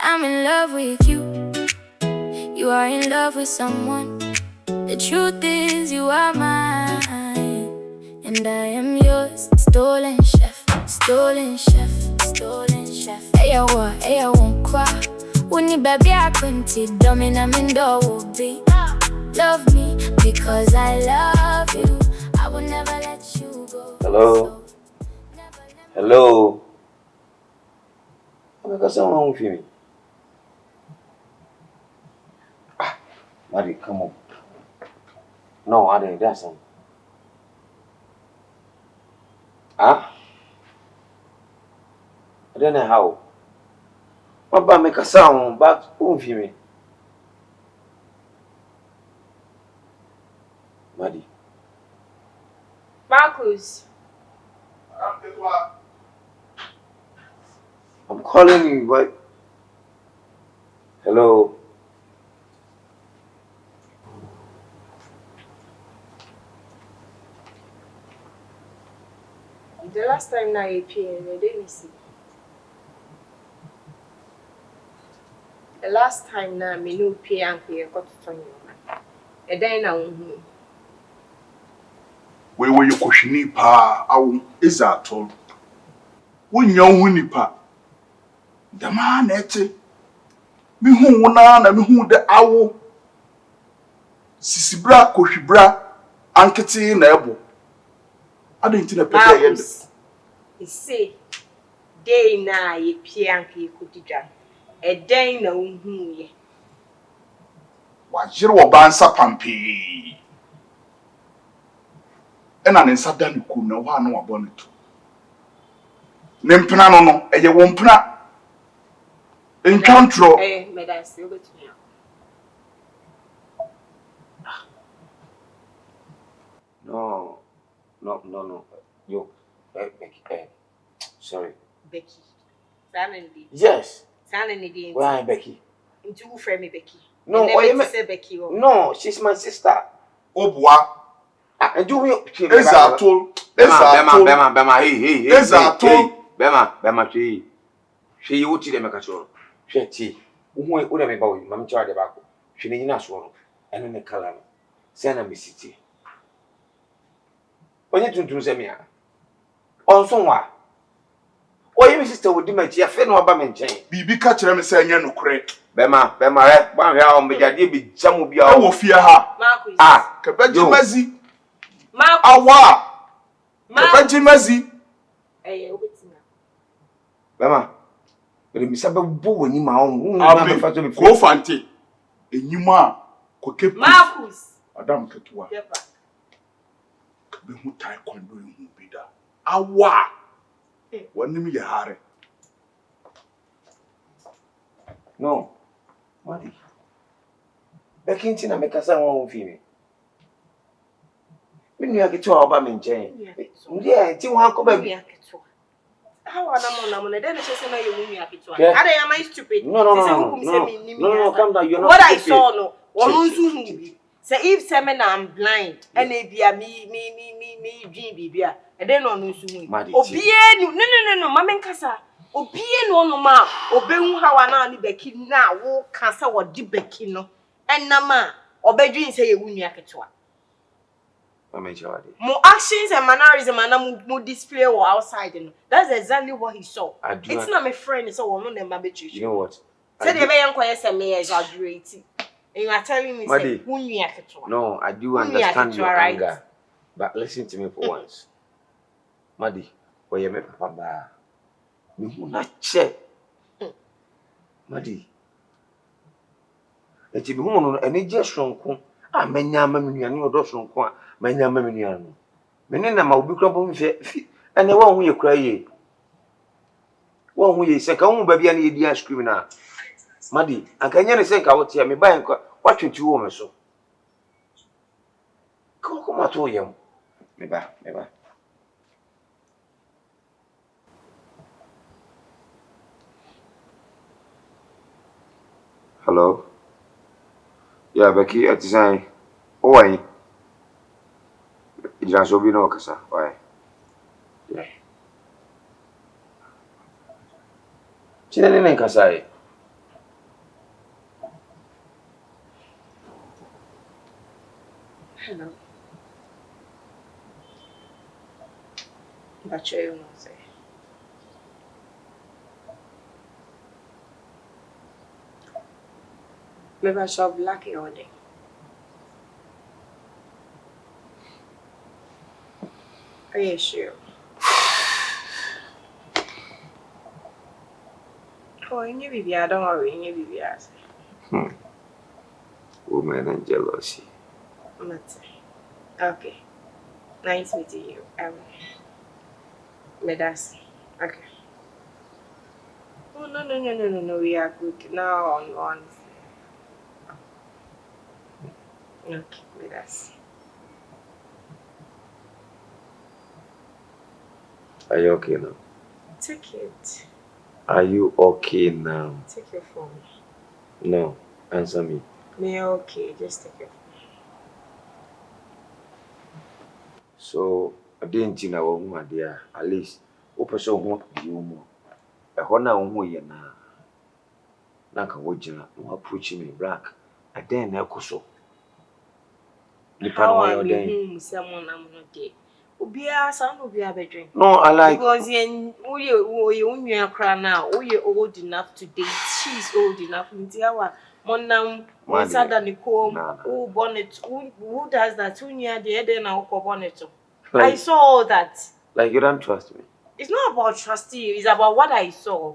I'm in love with you. You are in love with someone. The truth is you are mine, and I am yours. Stolen chef, stolen chef, stolen chef. Hey, I won't cry. When you baby, I couldn't dominant will be. Love me because I love you. I will never let you go. Hello? Hello? I'm because someone with me. Maddie, come on. No, I didn't. That's something. Huh? I don't know how. What about make a sound back home for me? Maddie. Marcus. I'm calling you, but... Hello? The last time na you pay, they didn't see. The last time na me no pay and pay got to turn you. And then now we were your question pa awu is at all. When young nipa, the man ete me hu wona na me hu de awu sisibra kohwibra ankete na ebo. I didn't na pede yend. He say day na ye pay and pay kutija. A day na unhu ye. Wajiri wo bansa pampi. Ena ne nsa da ne kum na wo anu wabɔ ne to. Ne mpena no no eye wo mpena. Encountro. Me da se obetumi. No. Yo, Becky, sorry. Becky. Sanity. Yes. Sanity. Where am Becky? Into who frame me Becky? No, say Becky. No, she's my sister. Obwa. And you will Ezatul. Bema, hey. Ezatul. Bema, she you to them a castle. She, who would have about you, Mamma Charlie Baco. She need not swallow, and in the color. Send a Miss City. When you to send me, also, what? Why, your sister would dimmer your friend or Bam and chain? Bibi catch them saying no credit. Bema, one round, but I did be some of your will fear her. Marcus. Ah, Kabaji Mazzi. Marcus. Awa. Kabaji Mazzi. Eh, Bema, but if Mr. Boo and my own, go fanti. And you ma, cook Marcus. Madame Ketua. Who time quando you be da. Awa. One name ya hare. No, Maddie. Becky Tina make a sound for me. When you get to our Bam Jane. Yeah, it's one come back. How am I? Then I say, you win me a picture. Am I stupid? No, come down. You're not. What I saw, no. Say if semen I'm blind, and it be a me dream bibia, and then on Nusu. No, Mamma Cassa. Obie no ma, obey how an Becky now, walk Cassa or deep Becky no, and Nama, obey dream say you win me a picture. More actions and mannerism and more display or outside. That's exactly what he saw. It's not my friend, so I'm not my bitch. You know what? Said the man quiet and me exaggerating. And you are telling me, say, who you have to. No, I do understand your anger. But listen to me for once. Maddie, where you make Papa, you will not check. Maddie. It's a woman and it just wrong. I may not mean you do so. My name is Menina will be crumbled and the one you cry. One way, second baby, and idiot screaming out. Maddie, I can only think I would tell me by watching 2 women so. Come out to you. Maybe. Hello? Yeah, Becky, at design. Oh, I. Il a sauvé nos casa, ouais. Tu n'es pas casa. Betrayal, no say. Maybe I shop lucky all day. Are you sure? Oh, in your baby, I don't worry, in your baby. Women and jealousy. Okay. Nice meeting you. Medas. Okay. Oh, no. We are good. Now on. Okay, Medas. Are you okay now? Take it. Are you okay now? Take your phone. No. Answer me. Me okay, just take your phone. So, I didn't know my dear. At least, open so won't you more. A honor on who you now. Naka wojina, no approach me black. I then echo so. How are you? Someone I'm not there. Ubia, son will be a bedroom. No, I like. Because you cry now. You're old enough to date. She's old enough. Tiara, Monam, Monsada Nicole, who bonnet, who does that? Who near the head and I'll bonnet. I saw all that. Like you don't trust me. It's not about trusting you, it's about what I saw.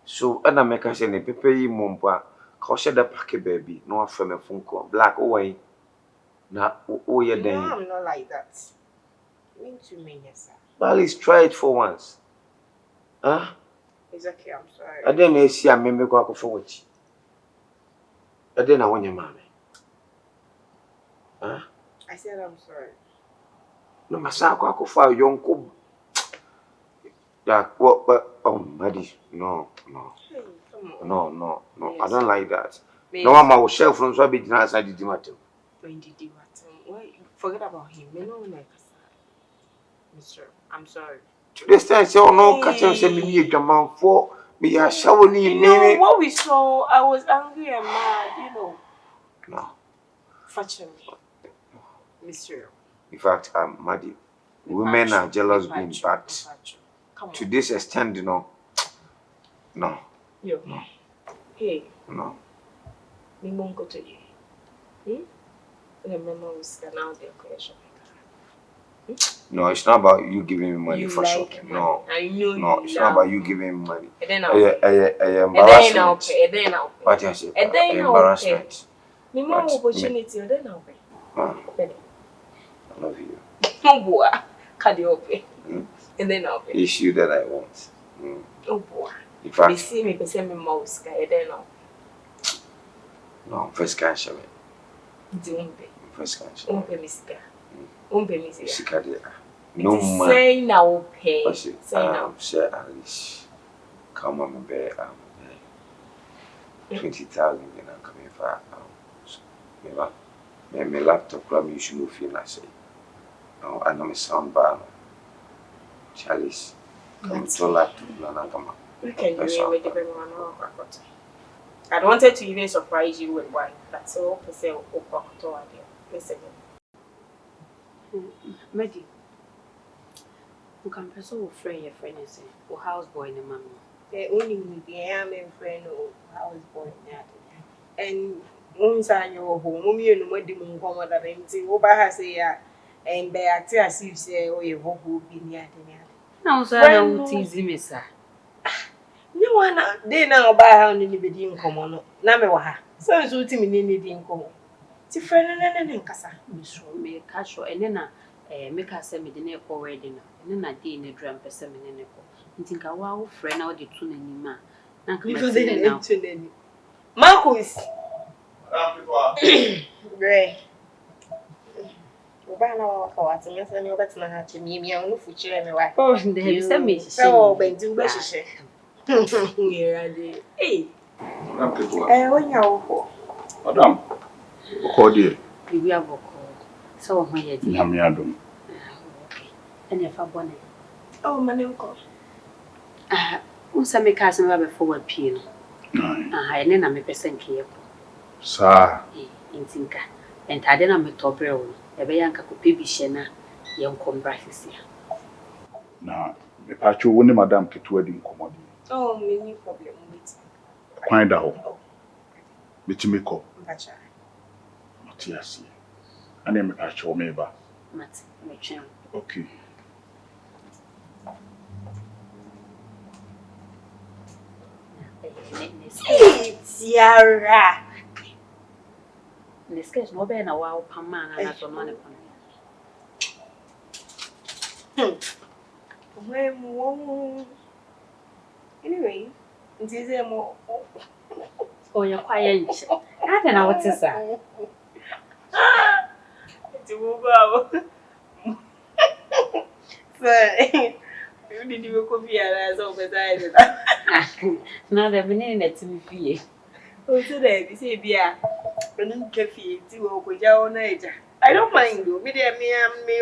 So, and I make us say, Pepe, Mumpa, cause the packet baby, no from a phone call, black away. Now, oh, yeah, then. No, I'm not like that. Mean to me, yes, sir. Well, let's try it for once. Huh? It's okay, I'm sorry. I didn't see a member go for what. I didn't want your mommy. Huh? I said I'm sorry. No, my son, go for a young cook. Like what? But Maddie, no. Hey, come on. No. Yes. I don't like that. Yes. No, I'm our shelf from so big outside the matter. When did you forget about him? Me no like Mister, I'm sorry. To this time, say, oh no, catch him, say me a man for me a shower you know what we saw, I was angry and mad, No. Fetching Mister. In fact, Maddie. Women are jealous being but to this extent, No. Yo. No. Hey. No. Me won't go to you. The memo was now the question. No, it's not about you giving me money for like shopping. Money. No. I know No, you it's not about you giving me money. Embarrassment. What I say? Embarrassment. Me more opportunity. Then I'll pay. I love you. No boy. Kadiope. And then I'll pay. Issue that I want. Oh boy. In fact, me see me person me mouse guy. Then I'll. No, first cash me. Dimbe. First cash. Umpe misika. Umpe misika. Misika there. No man. Say now pay. Say now. Share at least. Come on, me 20,000 and I'm coming for my laptop problem you should move in. I say. No, I know my sound bar. Charlie's. Come to laptop. We can do it with the one. I wanted to even surprise you with one. That's all per se. Listen. Maddie, you can pursue a friend, your friend is a houseboy in the mamma. The only with the young friend or houseboy. And once I know home, you know what the moon come that empty over has a and bear as you say, oh, you won't be near the Now, sir, I will tease me, sir. No one, they now buy how anybody in common. Namewa, so it's what me need in common. Ti friend and Cassa, Miss May casual and then make us send me the neck already now. And then I did in a drum per seminary. You think a wow friend out the tune any man. Because they didn't to any. Marcus, Gray. Obana waka and yes, I know that's not to me. I know for anyway. Oh, they have sent me so, Ben, do better. Hey, when you're Madam, call you. we have a call. So, my dear, Yamiadum. and if I want it. oh, my uncle. Once I make us another forward pin. And then I'm a person here. Sir, In Tinka. And I didn't have a top roll. A bayanka could be shena. Young combrasses here. Na me pacho woni madam ketua di nkomodi. Oh, many problem with. Kwan da ho. Bitimi ko. Mpacha. Matiasi. Ani me pacho me ba. Mate, me chen. Okay. Hey, Tiara. This case no be na wow pama na so no ne pama. Anyway, it is a more. Oh, you're quiet. I don't know what is that. It's a move. You didn't even coffee as over there. Now they've been in it to be. Oh, today, we say, beer. Running coffee, to walk with your own age. I don't mind you. Me,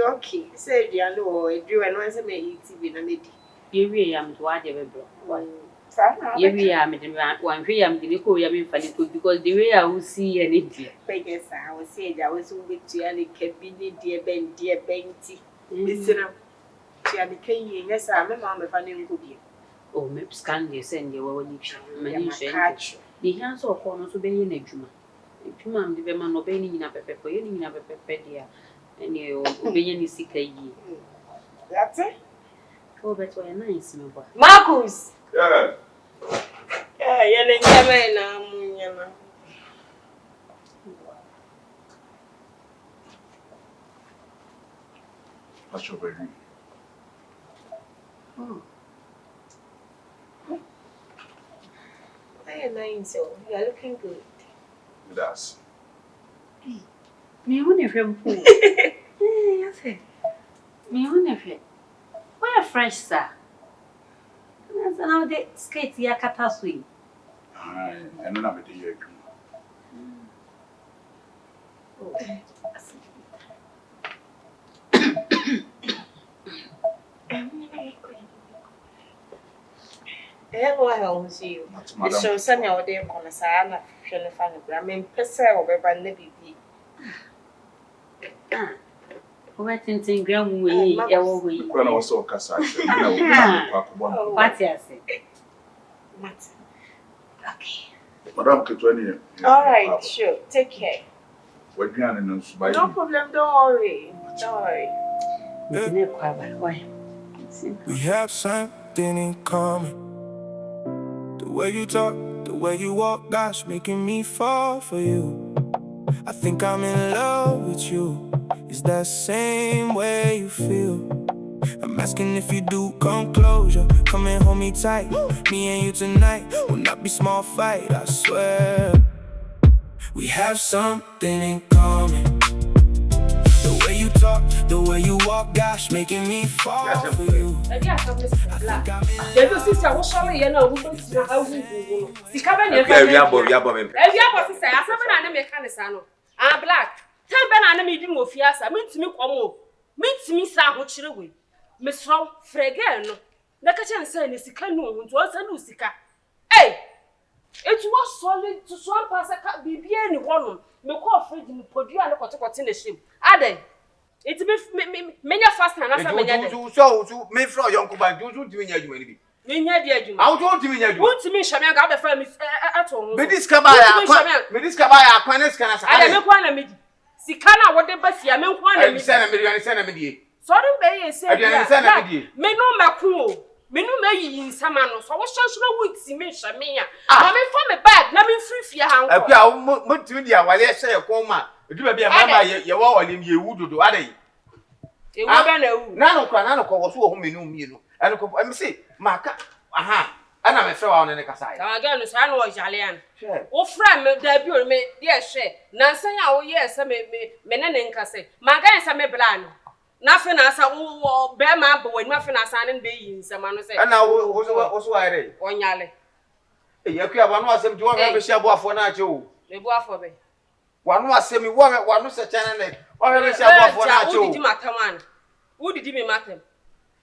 okay. Say, you know, I do and once I may eat TV and meet. You really am to add your bro. You really am one way I'm the Nico Yamin funny because the way I will see an idiot. Beggars, I was saying I was with Tiara, Cabini, dear Benty. Listen up. Tiara came, yes, I'm a mamma funny good year. Oh, maybe scan you send your own catch. The hands of corners obeying a juma. If you mam the man obeying in a pepper, in a pepper, dear, and you obeying is sick a ye. That's it. Oh, but we're nice, Marcus! Yeah. Yeah, you're That's your baby. Oh. I am so you are looking good. That's. Me only from pool. Yes, Me only from. Where fresh, sir? That's now the skate ya catasui. And then I'm at the year. I will see you. So, Sunny, our day on a sana, shall find a gramming pesser or by Nebby. Waiting gram way, When I was so cassa, what yes? Okay. Madam Ketwani. All right, sure. Take care. We're going No problem. Don't worry. Don't worry. We have something in common. The way you talk, the way you walk, gosh, making me fall for you. I think I'm in love with you. Is that same way you feel? I'm asking if you do come closure. Come and hold me tight. Me and you tonight will not be small fight, I swear. We have something in common. The way you talk, the way you walk, gosh, making me fall for you. Black. Tell Ben and me doing of Fiasa, mean to me, Omo. Mean to me, Sam, what you away. Miss Row, Fregano. The kitchen saying is a canoe to us and Lucica. Hey! It was solid to swamp as a cat be any one. Me call Freddie Podia and what in the ship. Are they? It's me, many fast and I so me from young Kuba, do me, you may. I don't mean you. Want to me, Shaman got the family at home. Me this cabaya, I am a quantity. Sikana, what the best I mean, one send a million. Sorry, Bay said, me no macro. Me no may in some man, so I was just no weeks in me, Shamia. I mean, from a bag, let me free for your What do you while I say a coma? You may be a mamma, you all in you would do, are they? None of Cranano was home in Umino. And I'm say, Marka, aha, and I'm a throw on the Casai. Again, I know Jalian. Oh, friend, debut me, yes, share. Nancy, oh, yes, I may menanin Casse. My guys are me blind. Nothing as a bear man, but nothing as an being, some man say. And now, what's why? On Yale. You can't want them to have a share for Nacho. They bought for me. One was semi one was a channel, or a share for Nacho. Who did you matter?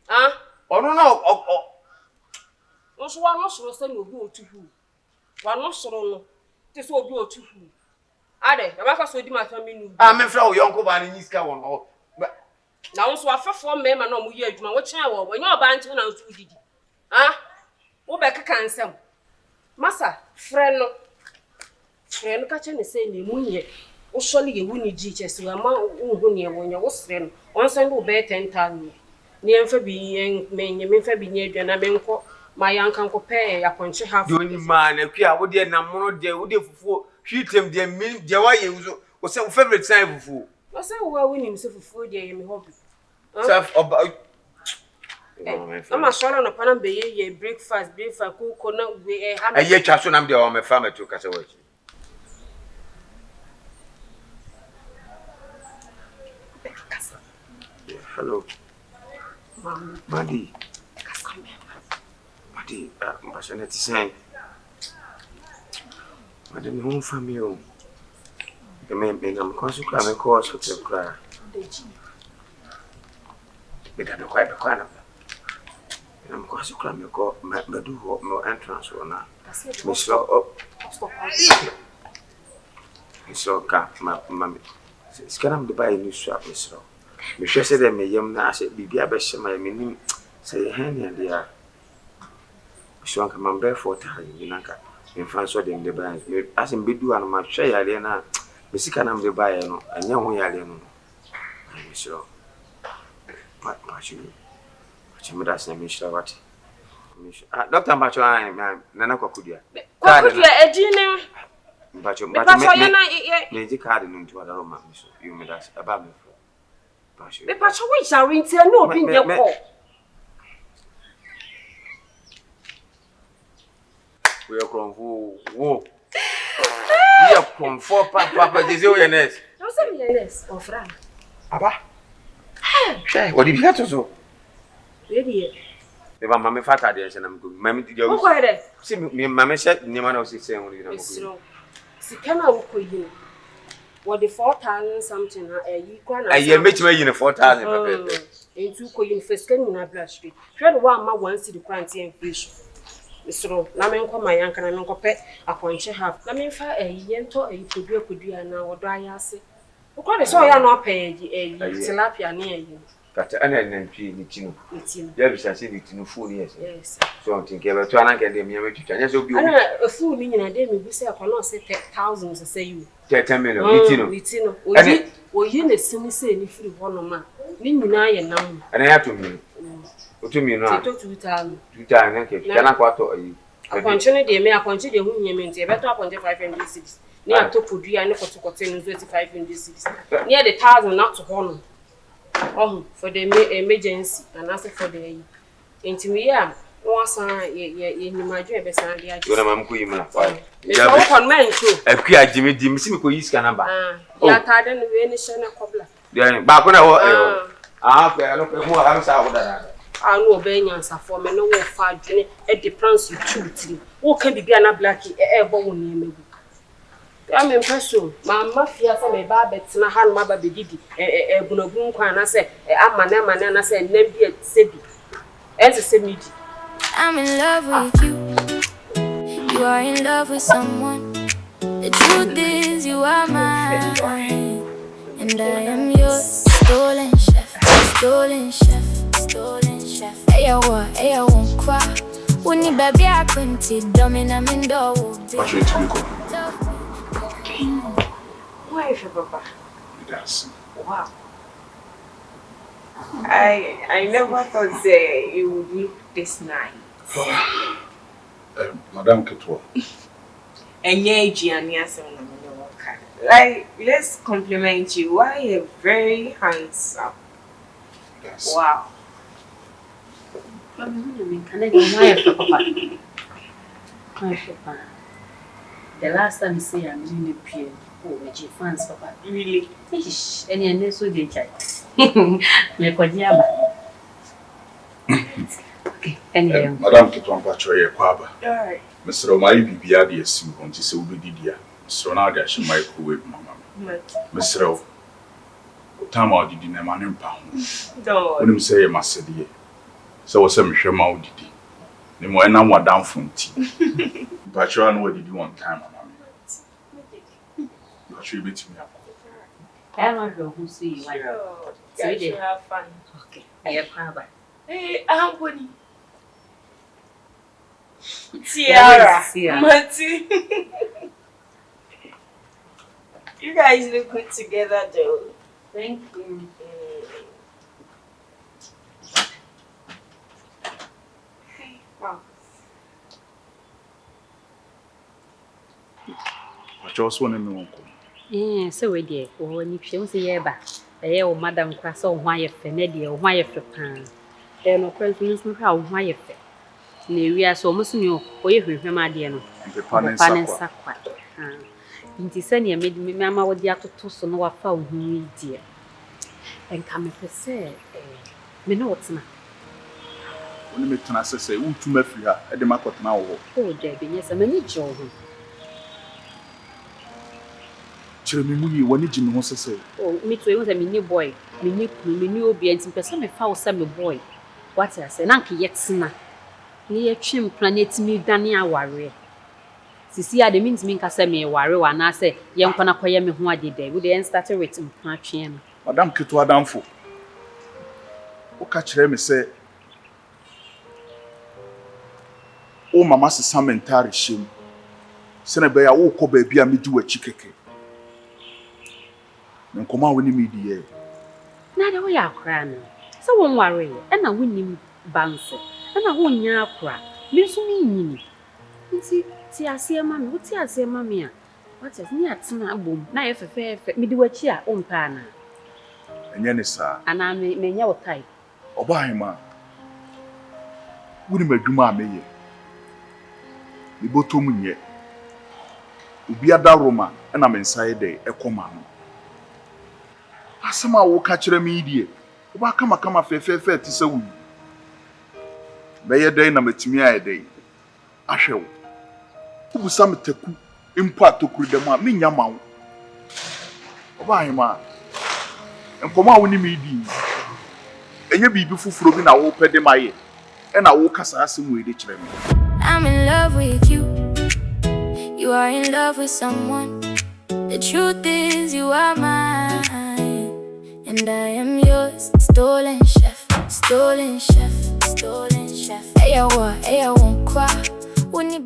Huh? Oh, no. Also, one was send you go to who? One was so. This will go to who? Are they? The workers will do my family. I'm a flow, young Kuban in this cow. Now so afefo mema na omu ye adwuma wo kyen wo wenye oba nche na nso didi. Ah? Wo be keka nsem. Masa, frɛ no ka kye ne sɛ ne munye. Wo sɔle ye wuni ji kyesi wa ma wo ne wo nya wo srɛ no. On sɛ wo be 10,000. Ne emfa bi menye memfa bi nye adwa na menkɔ ma yanka nkɔ pɛ yakɔnche half. Doni man akua wo de na mono de wo de fufuo hwitem de min de wa ye wo sɛ wo favorite sign fufuo. Wo sɛ wo wuni mse fufuo de ye me hobby. Self oba I'm sure no pana be ye breakfast cook na we ha. Aye twa so nam de o me fa me to kasa wa chi. Hello. Maddie. Maddie, I'm passionate to say. Maddie, me home family o. Me I'm consequent me call hospital cry. Me da me quite be kwana. I'm consequent me call me do no entrance or na. Me slow up. Me slow ka mama. Scanam the buy new strap me slow. Me hwe se dem me yam na ase bibia be hye ma me nim say hen and dia. So anka man be for time ni nanka me fan so dem de buy me ase be du an ma hwe yale na me sika na me buy no anya ho yale no. Me slow. Ma you. Me da se me shira wat. Doctor Mbacho nana kwakudia. Kwakudia ejine. Mbacho me ji card no ntu adaro ma me so you me da aba me fo. Me pacho we shall rinse no obi de ko. We are konfu wo. We are konfu papa dizzy oyenes. No say me yenes ofra. Aba. Shay, what did you get so? Ready. Me ba mama fata de se na me go. Mama di Wo ko ere? Si me mama she ni ma na o si se won na go. Sika na wo ko yi. What the 4,000 something yi kwa na. Aye me chima yi na 4,000 pepe. Entu ko yi first kan na bla street. Hwede wa ma 1 cedi kwanti en fish. Misro na me nkɔ ma yanka na me nkɔ pɛ akɔnche half. Na me fa yento podua na wodo ayase. Wo kwa de so ya na opɛ tilapia ne ayi. Kata ana nantwi ni tinu. Ya bisa se ni tinu fu ni yes. So on think about to ana ke de me twitwa. Nya so bi o. Ana fu ni nyina de me bi se akɔ na se 10,000 se say you. 10 million ni tinu. Ni tinu. Oyi na sini se ni free hono ma. Ni nyina ye nam. Ana ya to mi. O to mi no a. 2,000. 2,000 na ke. Kana kwa to ayi. Akɔnche ne de me akɔnche de hu nyeme nti e beto akɔnche 506. Ni atopodua ne kotokote no 506. Ni e de 1,000 na to hono. Oh, for the emergency and also for the intimate. Once ye ni maju e be san dia. You na mam ko yimla fa. Ya be kon men too. Akua jimi di mi si mi ko yi sika number. Ya ta de no we ni she na kobla. Dia ba ko na wo ko no ko mu ha sa wo da. No obe nyansafo me no wo fa adwene e de plans you tiri. Wo ka bibia na black e bo wo ni emegu. Ya me mpeso mama fia se me ba betina ha no ma ba bedidi egunagun kwan na se amane na se nam bi sebi ense se midi. I'm in love with you. You are in love with someone. The truth is you are mine and I am yours. Stolen chef. Hey I won't cry. When you baby I couldn't domina mindo. What you to me go? Why if papa? Yes. Wow. I never thought say you would look this nice. Madam Ketwa. Like, let's compliment you. Why you're very handsome. Yes. Wow. The last time you say I'm doing the piano, with your fans, papa. Really? Any and so they check. Okay, anyway. Madam Ketwa Patroy Kwaba. Alright. Mr. Omai Bibia, the sim, on to say, Ubidia. Mr. Nadia, she might microwave, Mamma. Mr. Time out did in a man in pound. Don't When you say a Massadia. So was some Shema did. The more now were down from tea. But you know what did you want time, Mamma? You should be to me. I don't know who see you. guys should have fun. Okay. Yeah, Papa. Hey, Anthony. Tiara. Maddie. You guys look good together, though. Thank you. Wow. I just want to know. So we dear, or any films a year back. Oh, Madam Crasso, why a fenedy or why a pan. There are no questions how why a fe. We are so much new, or you hear my dear. The pan and Sakwa. Inti sani made me mamma with the actor to so no I found who dear. And come per se, me know what's now. When me tana say untu mafiri ha e de makotena wo. Oh, Debbie, yes, I'm a need job. Chere me mu yi woni gimi ho sese. Oh, me too, was a mini boy, me new be and person me foul some boy. What I say, Nanky yet sinner. Near trim planet me Dania warrior. Sisi a de means me kasa me warrior, and I say, young can acquire me who I did there. Would the end started with him, Patching. Madam Keto Adamfo. O ka chere me say o mama se samentare hiem. Se na be ya wo ko ba bia me di wachi keke. Nkoma woni me di ye. Na de wo ya akra no. So won worry, e na wonim banse. E na wo nya akra. Me so me nyini. Nti ti ase ma me, wo ti ase ma me a. What is ni atena abom. Na ye fefefe. Me di wachi a o mpa na. Enye ne sa. Ana me nya wo type. Oba hima. Woni madwuma a meye. Me botom nye. Obi adaroma e na me nsae de ekoma no. Asema wo ka kire me die. Wo ba kama fefefe ti sawu. Be ye den na matimi aye den. Ahwewo. Wo sam taku impo atokuru dem a me nya mawo. Oba hima. Nkoma woni me di. Enye bibi fufuro bi na wo pede maye. E na wo kasa asem we de kire me. I'm in love with you. You are in love with someone. The truth is you are mine, and I am yours. Stolen chef, stolen chef, stolen chef. Hey, I won't cry. Wouldn't you